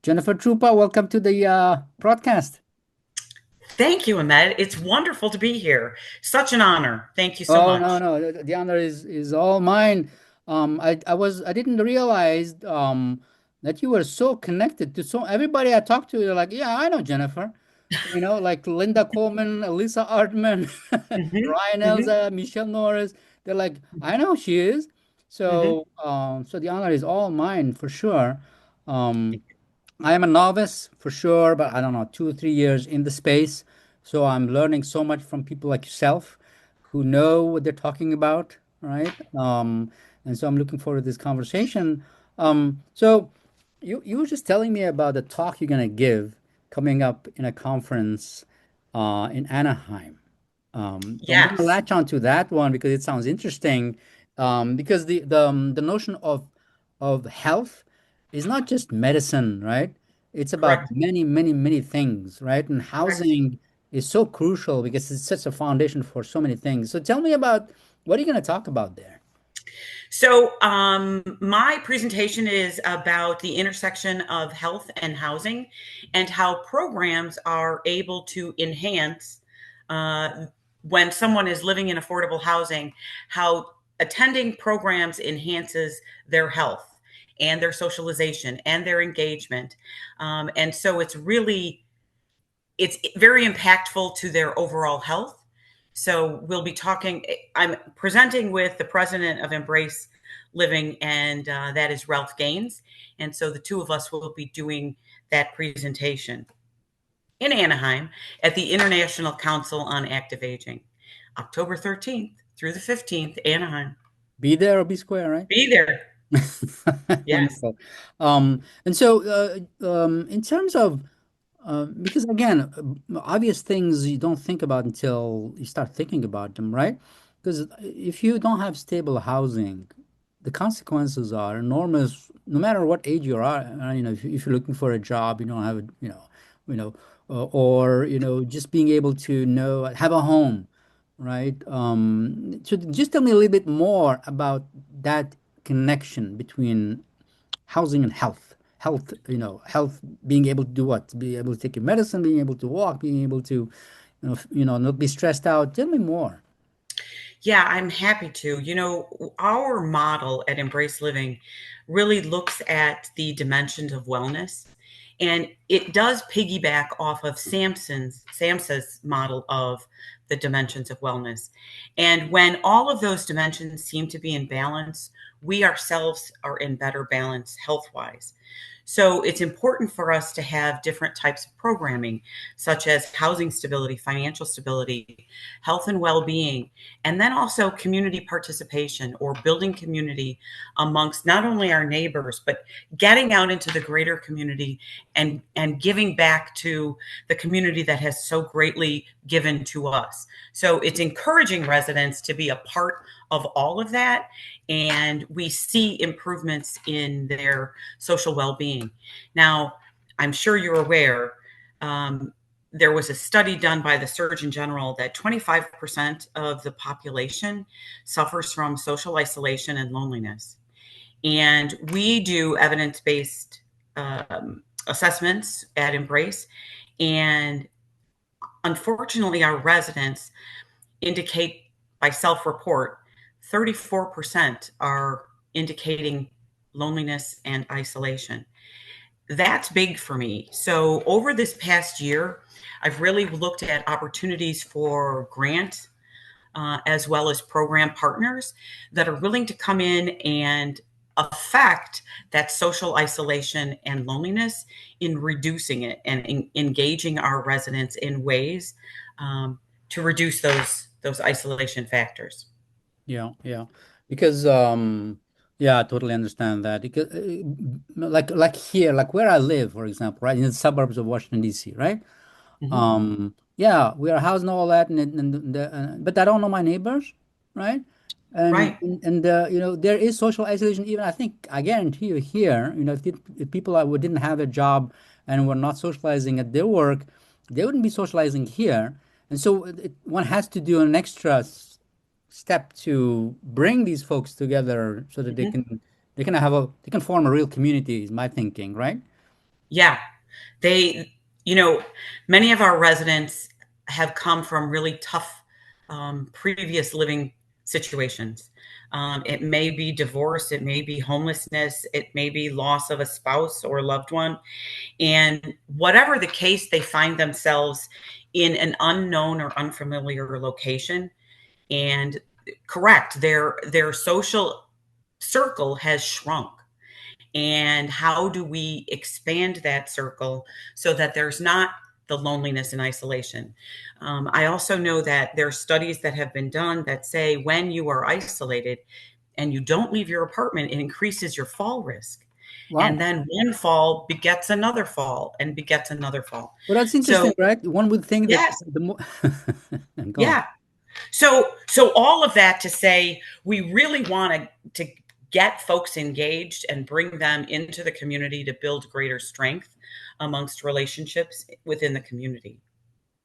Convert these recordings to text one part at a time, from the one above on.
Jennifer Truppa, welcome to the broadcast. Thank you, Ahmed. It's wonderful to be here. Such an honor. Thank you so Oh no, much. no, the honor is all mine. I didn't realize that you were so connected to so everybody I talked to. They're like, yeah, I know Jennifer. Like Linda Coleman, Elisa Artman, hmm Ryan hmm Elza, Michelle Norris. They're like, I know she is. hmm So the honor is all mine for sure. Um, I am a novice for sure, but I don't know, 2 or 3 years in the space. So I'm learning so much from people like yourself who know what they're talking about, right? And so I'm looking forward to this conversation. So you were just telling me about the talk you're gonna give coming up in a conference in Anaheim. So I'm gonna Yes, latch on to that one because it sounds interesting. Because the notion of health is not just medicine, right? It's about correct. many, many, many things, right? And Correct. housing is so crucial because it's such a foundation for so many things. So tell me about what are you going to talk about there? My presentation is about the intersection of health and housing and how programs are able to enhance uh, when someone is living in affordable housing, how attending programs enhances their health and their socialization and their engagement. And so it's very impactful to their overall health. So we'll be talking. I'm presenting with the president of Embrace Living, and that is Ralph Gaines. And so the two of us will be doing that presentation in Anaheim at the International Council on Active Aging, October 13th through the 15th, Anaheim. Be there or be square, right? Be there. Yes, Wonderful. In terms of because again, obvious things you don't think about until you start thinking about them, right? Because if you don't have stable housing, the consequences are enormous. No matter what age you are, if you're looking for a job, you don't have a, you know, or just being able to know have a home, right? So just tell me a little bit more about that connection between housing and health. Health being able to do what? Be able to take your medicine, being able to walk, being able to, not be stressed out. Tell me more. yeah, I'm happy to. Our model at Embrace Living really looks at the dimensions of wellness, and it does piggyback off of SAMHSA's model of the dimensions of wellness. And when all of those dimensions seem to be in balance, we ourselves are in better balance health-wise. So it's important for us to have different types of programming, such as housing stability, financial stability, health and well-being, and then also community participation or building community amongst not only our neighbors, but getting out into the greater community and giving back to the community that has so greatly given to us. So it's encouraging residents to be a part of all of that, and we see improvements in their social well-being. Now, I'm sure you're aware, um, there was a study done by the Surgeon General that 25% of the population suffers from social isolation and loneliness. And we do evidence based assessments at Embrace. And unfortunately, our residents indicate by self report 34% are indicating loneliness and isolation. That's big for me. So over this past year, I've really looked at opportunities for grant as well as program partners that are willing to come in and affect that social isolation and loneliness in reducing it and engaging our residents in ways um, to reduce those isolation factors. Yeah, yeah. Because yeah, I totally understand that. Because like here, like where I live, for example, right in the suburbs of Washington D.C., right? Mhm. Yeah, we are housed and all that, but I don't know my neighbors, right? Right. There is social isolation. Even I guarantee you here, if people who didn't have a job and were not socializing at their work, they wouldn't be socializing here. And so one has to do an extra step to bring these folks together so that Mhm. they can form a real community. Is my thinking, right? Yeah. They, you know, many of our residents have come from really tough previous living situations. It may be divorce, it may be homelessness, it may be loss of a spouse or loved one. And whatever the case, they find themselves in an unknown or unfamiliar location. And correct, their social circle has shrunk. And how do we expand that circle so that there's not the loneliness and isolation? I also know that there are studies that have been done that say when you are isolated and you don't leave your apartment, it increases your fall risk. And Wow. then one fall begets another fall and begets another fall. Well, that's interesting, So, right? One would think that yes, the more go on. yeah. So all of that to say, we really want to get folks engaged and bring them into the community to build greater strength amongst relationships within the community.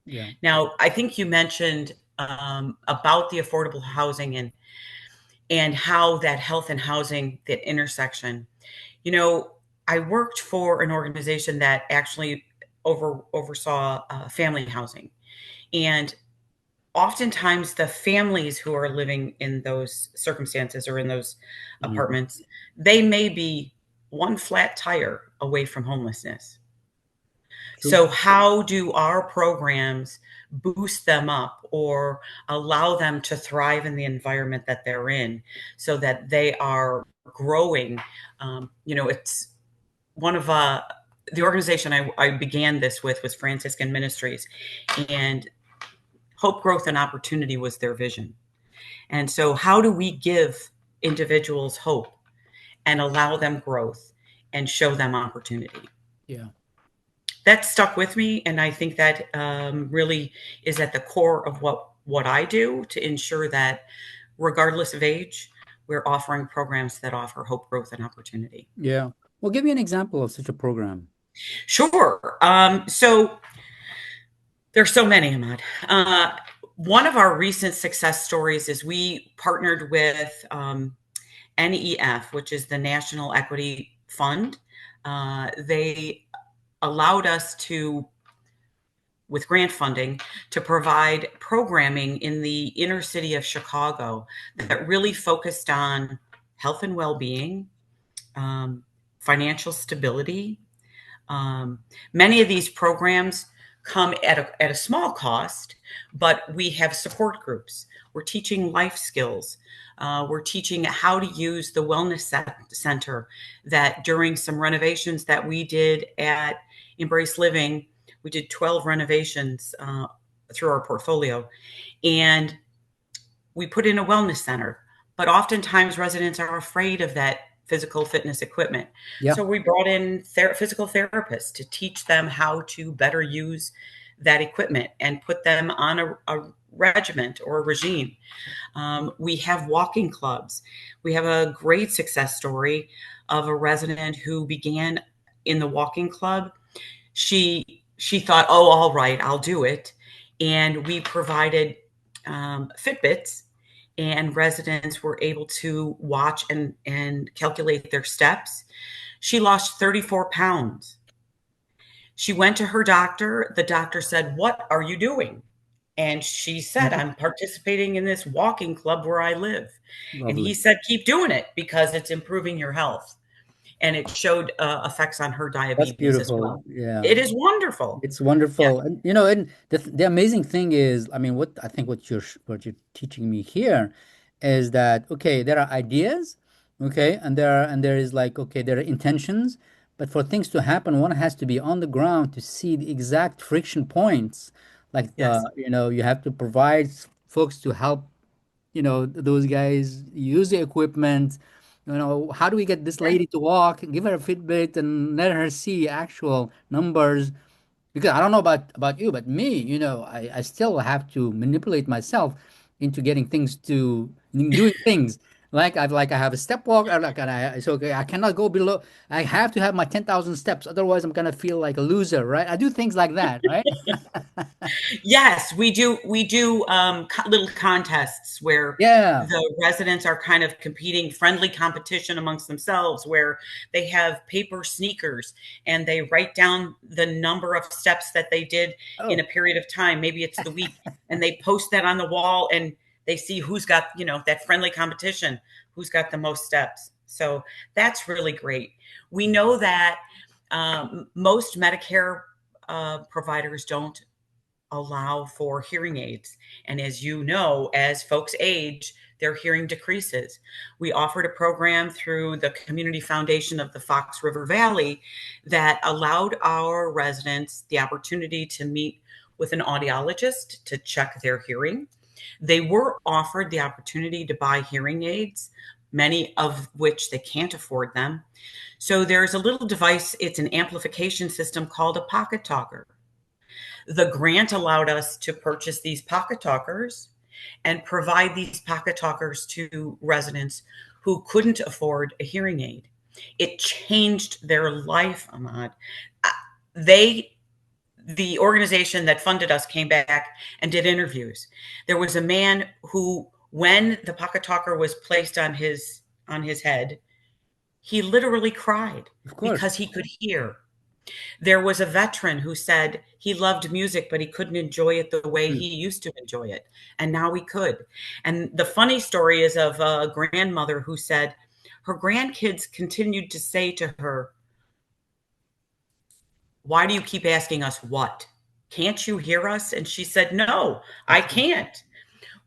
Yeah. Now, I think you mentioned about the affordable housing and how that health and housing, that intersection. You know, I worked for an organization that actually oversaw family housing, and oftentimes the families who are living in those circumstances or in those Mhm. apartments, they may be one flat tire away from homelessness. True. So how do our programs boost them up or allow them to thrive in the environment that they're in so that they are growing? It's one of the organization I began this with was Franciscan Ministries, and hope, growth, and opportunity was their vision. And so, how do we give individuals hope and allow them growth and show them opportunity? Yeah. That stuck with me, and I think that really is at the core of what I do to ensure that, regardless of age, we're offering programs that offer hope, growth, and opportunity. Yeah. Well, give me an example of such a program. Sure. So there's so many, Ahmad. One of our recent success stories is we partnered with NEF, which is the National Equity Fund. They allowed us to, with grant funding, to provide programming in the inner city of Chicago Mhm. that really focused on health and well being, um, financial stability. Um, Many of these programs come at a small cost, but we have support groups. We're teaching life skills. We're teaching how to use the center that during some renovations that we did at Embrace Living, we did 12 renovations through our portfolio. And we put in a wellness center, but oftentimes residents are afraid of that physical fitness equipment. Yeah. So we brought in physical therapists to teach them how to better use that equipment and put them on a regiment or a regime. We have walking clubs. We have a great success story of a resident who began in the walking club. She thought, oh, all right, I'll do it, and we provided Fitbits, and residents were able to watch and calculate their steps. She lost 34 pounds. She went to her doctor. The doctor said, "What are you doing?" And she said, Mhm. "I'm participating in this walking club where I live." And he Lovely. said, "Keep doing it because it's improving your health." And it showed effects on her That's diabetes as beautiful. well. Yeah. It is wonderful. It's Yeah. wonderful. And and the amazing thing is, I mean, what I think what you're teaching me here is that okay, there are ideas, okay, and there is like okay, there are intentions, but for things to happen, one has to be on the ground to see the exact friction points. Like Yes. you have to provide folks to help those guys use the equipment. How do we get this Right. lady to walk, give her a Fitbit and let her see actual numbers? Because I don't know about you, but me, I still have to manipulate myself into getting things to in doing things. I have a step walk, or like, and so okay, I cannot go below. I have to have my 10,000 steps, otherwise I'm gonna feel like a loser, right? I do things like that, right? Yes, we do. We do little contests where Yeah. the residents are kind of competing, friendly competition amongst themselves, where they have paper sneakers and they write down the number of steps that they did in a Oh, period of time. Maybe it's the week, and they post that on the wall, and they see who's got, that friendly competition, who's got the most steps. So that's really great. We know that most Medicare providers don't allow for hearing aids. And as you know, as folks age, their hearing decreases. We offered a program through the Community Foundation of the Fox River Valley that allowed our residents the opportunity to meet with an audiologist to check their hearing. They were offered the opportunity to buy hearing aids, many of which they can't afford them. So there's a little device, it's an amplification system called a pocket talker. The grant allowed us to purchase these pocket talkers and provide these pocket talkers to residents who couldn't afford a hearing aid. It changed their life, Ahmad. Uh, They, the organization that funded us, came back and did interviews. There was a man who, when the pocket talker was placed on his head, he literally cried of because course. he could hear. There was a veteran who said he loved music, but he couldn't enjoy it the way Mm. he used to enjoy it. And now he could. And the funny story is of a grandmother who said her grandkids continued to say to her, "Why do you keep asking us what? Can't you hear us?" And she said, "No, I That's right. can't."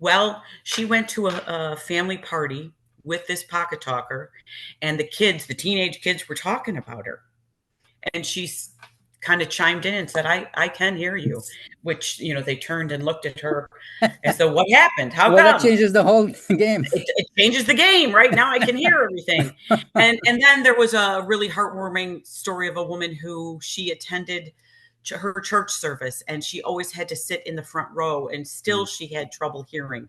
Well, she went to a family party with this pocket talker, and the teenage kids were talking about her. And she's kind of chimed in and said, I can hear you, which, they turned and looked at her as though, what happened? How Well, that come? changes the whole game. It changes the game. Right now I can hear everything. And then there was a really heartwarming story of a woman who she attended her church service, and she always had to sit in the front row, and still Mm. she had trouble hearing.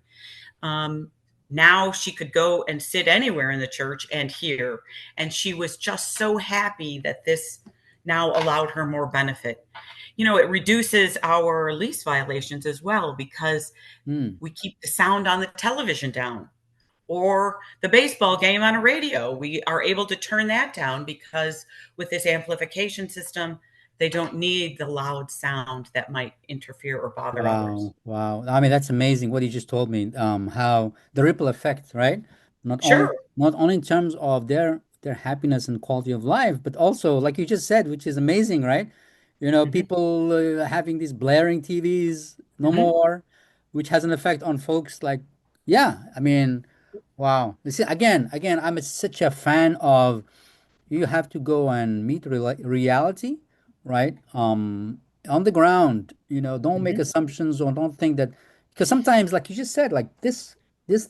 um, Now she could go and sit anywhere in the church and hear. And she was just so happy that this now allowed her more benefit. It reduces our lease violations as well, because Mm. we keep the sound on the television down, or the baseball game on a radio. We are able to turn that down because with this amplification system, they don't need the loud sound that might interfere or bother others. Wow, wow. I mean, that's amazing what you just told me. How the ripple effect, right? Sure. Not only in terms of their happiness and quality of life, but also, like you just said, which is amazing, right? Hmm. People having these blaring TVs no Hmm. more, which has an effect on folks like, yeah, I mean, wow. You see, again, such a fan of you have to go and meet reality, right? On the ground, don't make Hmm. assumptions or don't think that, because sometimes, like you just said, like this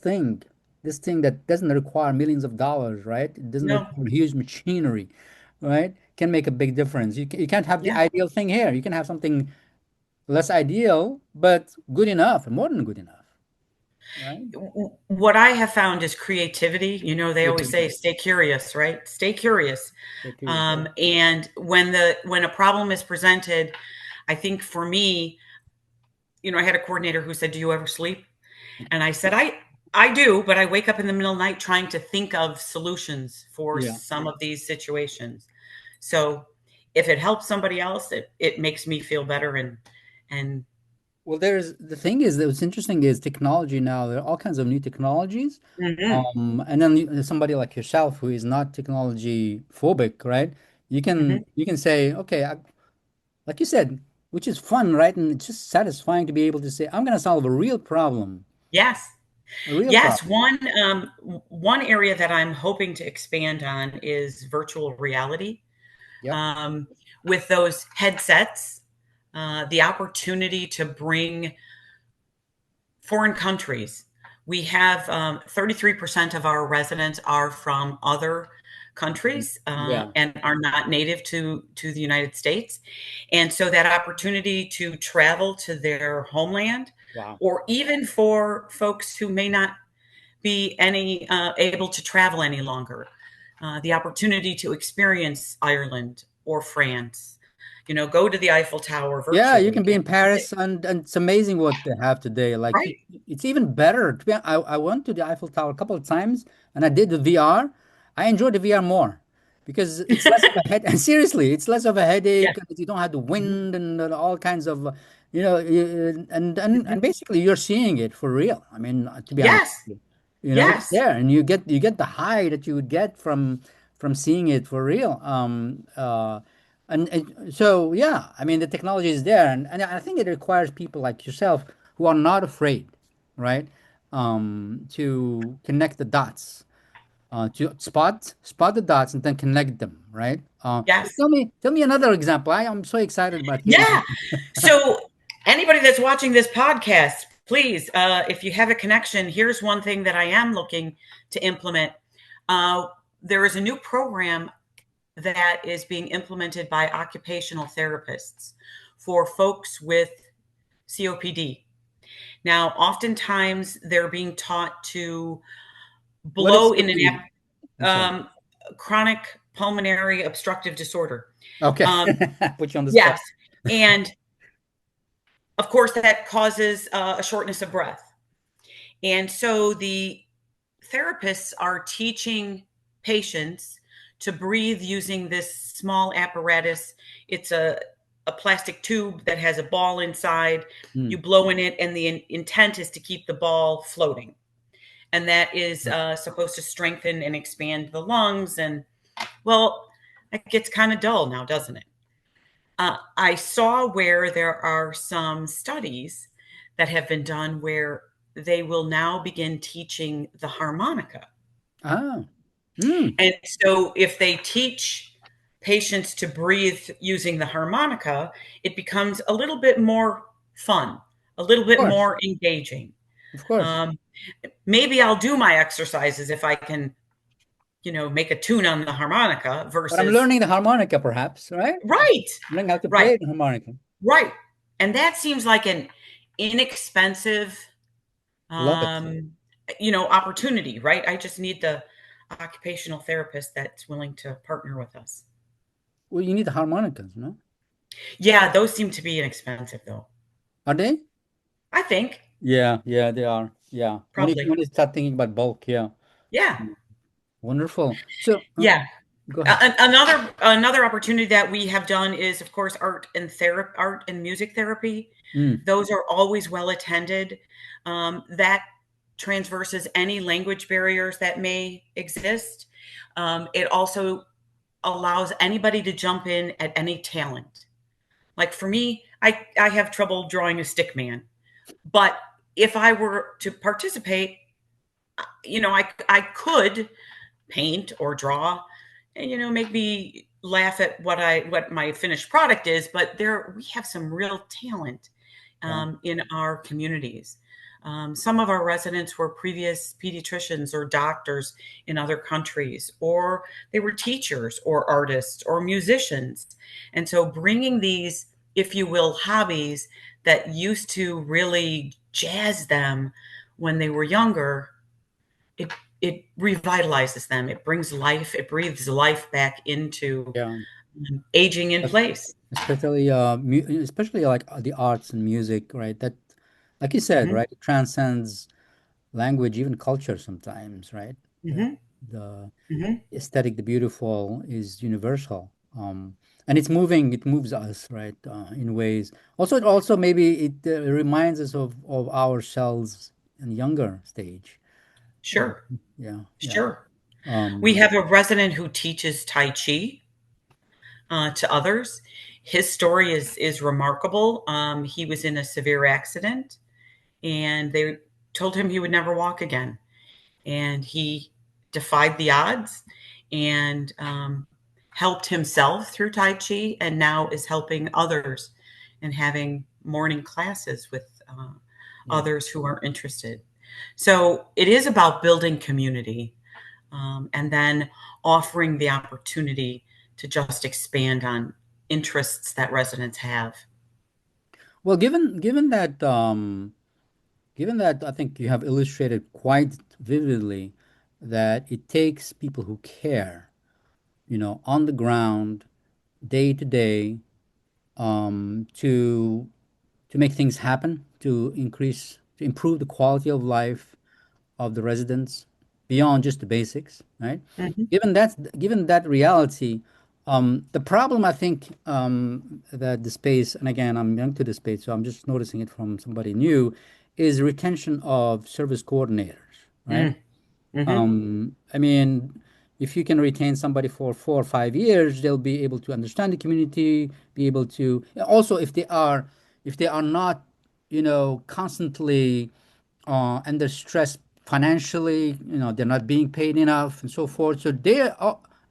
thing, this thing that doesn't require millions of dollars, right? It doesn't No. require huge machinery, right? Can make a big difference. You can't have the Yeah. ideal thing here. You can have something less ideal, but good enough, more than good enough, right? What I have found is creativity. They always say, stay curious, right? Stay curious. Like curious, yeah. And when a problem is presented, I think for me, I had a coordinator who said, "Do you ever sleep?" And I said, I do, but I wake up in the middle of the night trying to think of solutions for Yeah. some of these situations. So if it helps somebody else, it makes me feel better. And Well, there's the thing is that what's interesting is technology now. There are all kinds of new technologies. Mhm, And then somebody like yourself who is not technology phobic, right? mhm. You can say, okay, like you said, which is fun, right? And it's just satisfying to be able to say, I'm going to solve a real problem, Yes. a real Yes, problem. one area that I'm hoping to expand on is virtual reality. Yep. Um, with those headsets, the opportunity to bring foreign countries. We have 33% of our residents are from other countries Yeah. and are not native to the United States. And so that opportunity to travel to their homeland, Wow. or even for folks who may not be any able to travel any longer, the opportunity to experience Ireland or France, go to the Eiffel Tower Yeah, you virtually. can be in Paris, and it's amazing what they have today. Like Right. it's even better. I went to the Eiffel Tower a couple of times, and I did the VR. I enjoyed the VR more because it's less of a head. And seriously, it's less of a Yeah. headache. You don't have the Mhm. wind and all kinds of, and Mhm. basically you're seeing it for real. I mean, to be honest, Yes. with it's Yes. there, and you get the high that you would get from seeing it for real. And so, yeah, I mean, the technology is there, and I think it requires people like yourself who are not afraid, right? To connect the dots, to spot the dots and then connect them, right? So Yes. tell me another example. I am so excited about hearing. Yeah. So, anybody that's watching this podcast, please, if you have a connection, here's one thing that I am looking to implement. Uh, there is a new program that is being implemented by occupational therapists for folks with COPD. Now, oftentimes they're being taught to What is blow in an COPD? I'm sorry. um, chronic pulmonary obstructive disorder. Okay, Um, put you on the spot. yes. And of course, that causes a shortness of breath. And so the therapists are teaching patients to breathe using this small apparatus. It's a plastic tube that has a ball inside. You Mm. blow in it, and the intent is to keep the ball floating. And that is supposed to strengthen and expand the lungs. And well, that gets kind of dull now, doesn't it? I saw where there are some studies that have been done where they will now begin teaching the harmonica. Ah, mm, And so if they teach patients to breathe using the harmonica, it becomes a little bit more fun, a little of bit course, more engaging. of course. Um, Maybe I'll do my exercises if I can, make a tune on the harmonica But I'm versus learning the harmonica, perhaps, right? right, Learning how to right, play the harmonica. right. And that seems like an inexpensive, Love it. um, opportunity, right? I just need the occupational therapist that's willing to partner with us. Well, you need the harmonicas, no? Yeah, those seem to be inexpensive though. Are they? I think Yeah, yeah, they are. Yeah. When you probably. when you start thinking about bulk, yeah. Yeah. Wonderful. So, Yeah. go ahead. Another opportunity that we have done is of course art and music therapy. Mm, Those are always well attended. That transverses any language barriers that may exist. It also allows anybody to jump in at any talent. Like for me, I have trouble drawing a stick man, but if I were to participate, I could paint or draw and make me laugh at what my finished product is, but there we have some real talent yeah. in our communities. Some of our residents were previous pediatricians or doctors in other countries, or they were teachers or artists or musicians. And so bringing these, if you will, hobbies that used to really jazz them when they were younger, it it revitalizes them. It brings life. It breathes life back into Yeah. aging in place. Especially like the arts and music, right? That, like you said, Hmm. right? It transcends language, even culture sometimes, right? The Hmm. the Hmm. aesthetic, the beautiful is universal. And it moves us, right? In ways. Also, maybe it reminds us of ourselves in younger stage. Uh, Sure, yeah, yeah. sure. We Um, have a resident who teaches Tai Chi to others. His story is remarkable. He was in a severe accident, and they told him he would never walk again. And he defied the odds and helped himself through Tai Chi, and now is helping others and having morning classes with yeah. others who are interested. So it is about building community, and then offering the opportunity to just expand on interests that residents have. Well, given that I think you have illustrated quite vividly that it takes people who care, on the ground, day to day, to make things happen, to improve the quality of life of the residents beyond just the basics, right? Mhm. Given that reality, the problem I think that the space, and again, I'm young to the space, so I'm just noticing it from somebody new, is retention of service coordinators, right? Mm. Mhm. I mean, if you can retain somebody for 4 or 5 years, they'll be able to understand the community, be able to also if they are not, constantly under stress financially, they're not being paid enough and so forth. So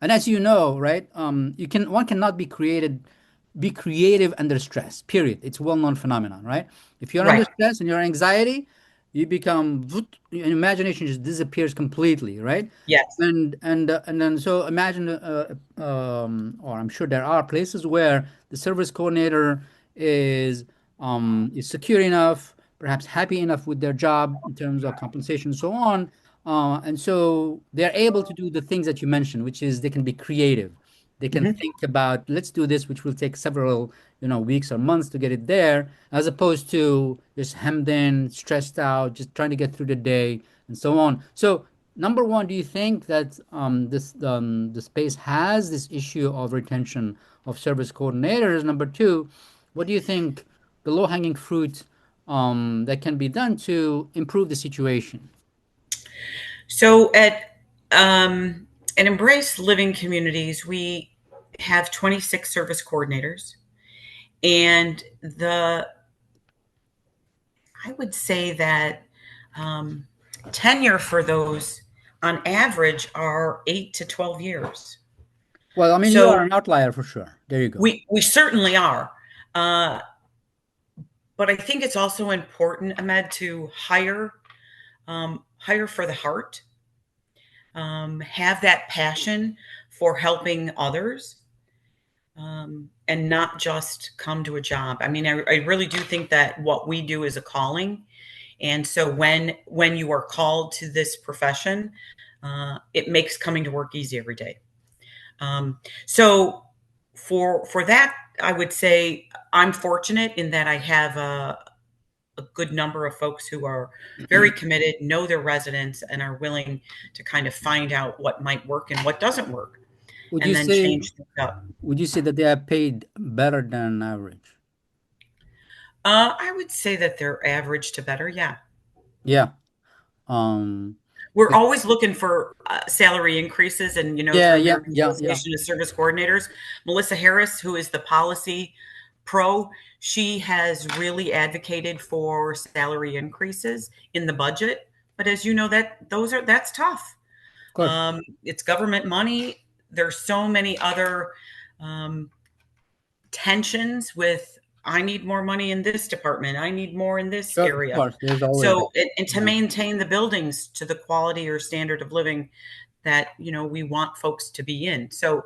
and as you know, right, one cannot be creative under stress. Period. It's a well-known phenomenon, right? If you're under Right. stress and you're anxiety, you become your imagination just disappears completely, right? Yes. And then so imagine, or I'm sure there are places where the service coordinator is secure enough, perhaps happy enough with their job in terms of compensation and so on, and so they're able to do the things that you mentioned, which is they can be creative. They can Mhm. think about, let's do this, which will take several, weeks or months to get it there, as opposed to just hemmed in, stressed out, just trying to get through the day and so on. So, number one, do you think that the space has this issue of retention of service coordinators? Number two, what do you think the low-hanging fruit that can be done to improve the situation? So at Embrace Living Communities, we have 26 service coordinators, and the I would say that um, tenure for those on average are 8 to 12 years. Well, I mean, you are So an outlier for sure. There you go. we certainly are. Uh, but I think it's also important, Ahmed, to hire for the heart, have that passion for helping others, and not just come to a job. I mean, I really do think that what we do is a calling, and so when you are called to this profession, it makes coming to work easy every day. So for that, I would say I'm fortunate in that I have a good number of folks who are very committed, know their residents, and are willing to kind of find out what might work and what doesn't work, Would and you then say change things up. would you say that they are paid better than average? I would say that they're average to better. Yeah. Yeah. Um, We're 'Cause- always looking for salary increases. And, yeah, through yeah, American yeah, yeah. Association of Service Coordinators, Melissa Harris, who is the policy pro, she has really advocated for salary increases in the budget. But as you know, that's tough. Of course. It's government money. There's so many other um, tensions with I need more money in this department. I need more in this Sure, of area. course. There's always that. So, and to Yeah. maintain the buildings to the quality or standard of living that, we want folks to be in. So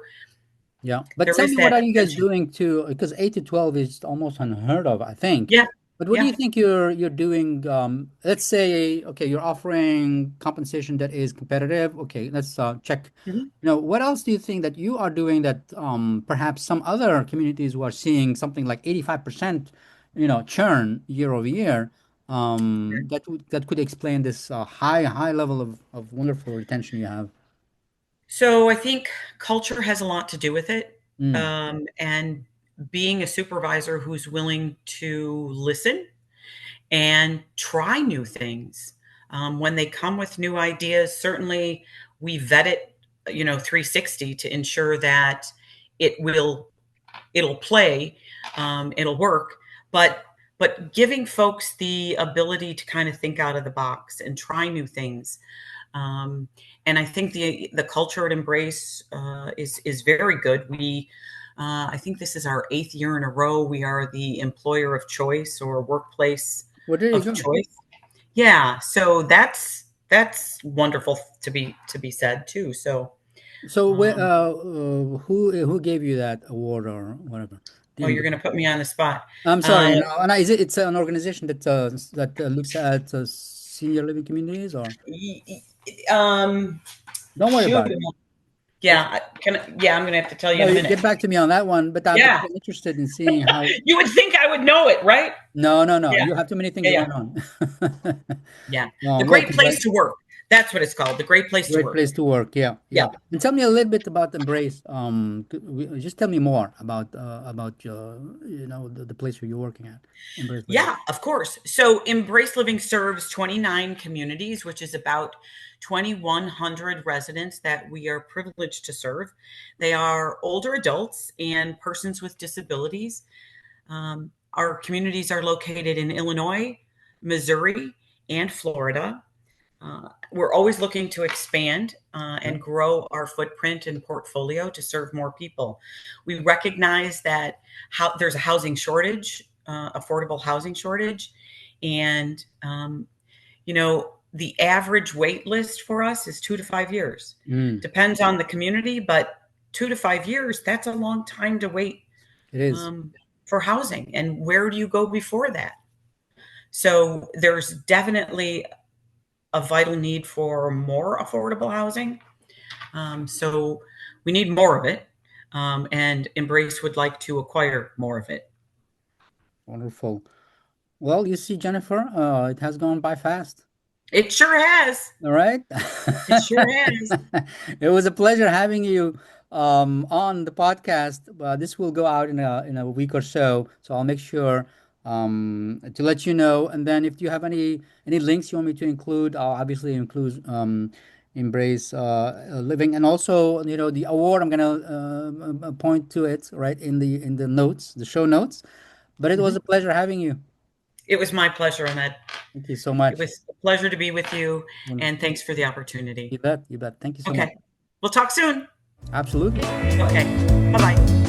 Yeah. But there tell is me, what that are you guys tension. doing to, because 8 to 12 is almost unheard of, I think. Yeah. But what do Yeah. you think you're doing? Let's say, okay, you're offering compensation that is competitive. Okay, let's check. Mhm. What else do you think that you are doing that perhaps some other communities who are seeing something like 85%, churn year over year, that could explain this high level of wonderful retention you have? So I think culture has a lot to do with it. Mm. And being a supervisor who's willing to listen and try new things. When they come with new ideas, certainly we vet it, 360 to ensure that it will it'll play, it'll work. But giving folks the ability to kind of think out of the box and try new things. Um, and I think the culture at Embrace is very good. I think this is our 8th year in a row. We are the employer of choice or workplace Well, there you of go. choice. Yeah, so that's wonderful to be said too. So, So, um, who gave you that award or whatever? oh, The you're going to put me on the spot. I'm Uh, sorry. No, no, it's an organization that looks at senior living communities, or y- y- um, don't worry shoot, about it. Yeah, I'm gonna have to tell you No, in a you minute. get back to me on that one, but Yeah, I'm interested in seeing how. you would think I would know it, right? No, no, no. Yeah, You have too many things yeah, yeah, going on. yeah. No, The look, Great Place to Work. That's what it's called. The Great Place to great Work. place to work. Yeah, Yeah. yeah. And tell me a little bit about Embrace. Just tell me more about the place where you're working at, Embrace Living. Yeah, of course. So Embrace Living serves 29 communities, which is about 2,100 residents that we are privileged to serve. They are older adults and persons with disabilities. Our communities are located in Illinois, Missouri, and Florida. We're always looking to expand Yeah. and grow our footprint and portfolio to serve more people. We recognize that there's a housing shortage, affordable housing shortage, and the average wait list for us is 2 to 5 years. Mm, Depends on the community, but 2 to 5 years—that's a long time to wait it is. um, for housing. And where do you go before that? So there's definitely a vital need for more affordable housing. So we need more of it. And Embrace would like to acquire more of it. Wonderful. Well, you see, Jennifer, it has gone by fast. It sure has. All right. It sure has. It was a pleasure having you on the podcast. This will go out in a week or so, so I'll make sure to let you know. And then if you have any links you want me to include, I'll obviously include Embrace Living, and also the award. I'm gonna point to it right in the notes, the show notes. But it was a Mhm. pleasure having you. It was my pleasure, Ahmed. Thank you so It much. was a pleasure to be with you, and Wonderful. thanks for the opportunity. You bet. You bet. Thank you so much. Okay. We'll talk soon. Absolutely. Okay. Bye bye.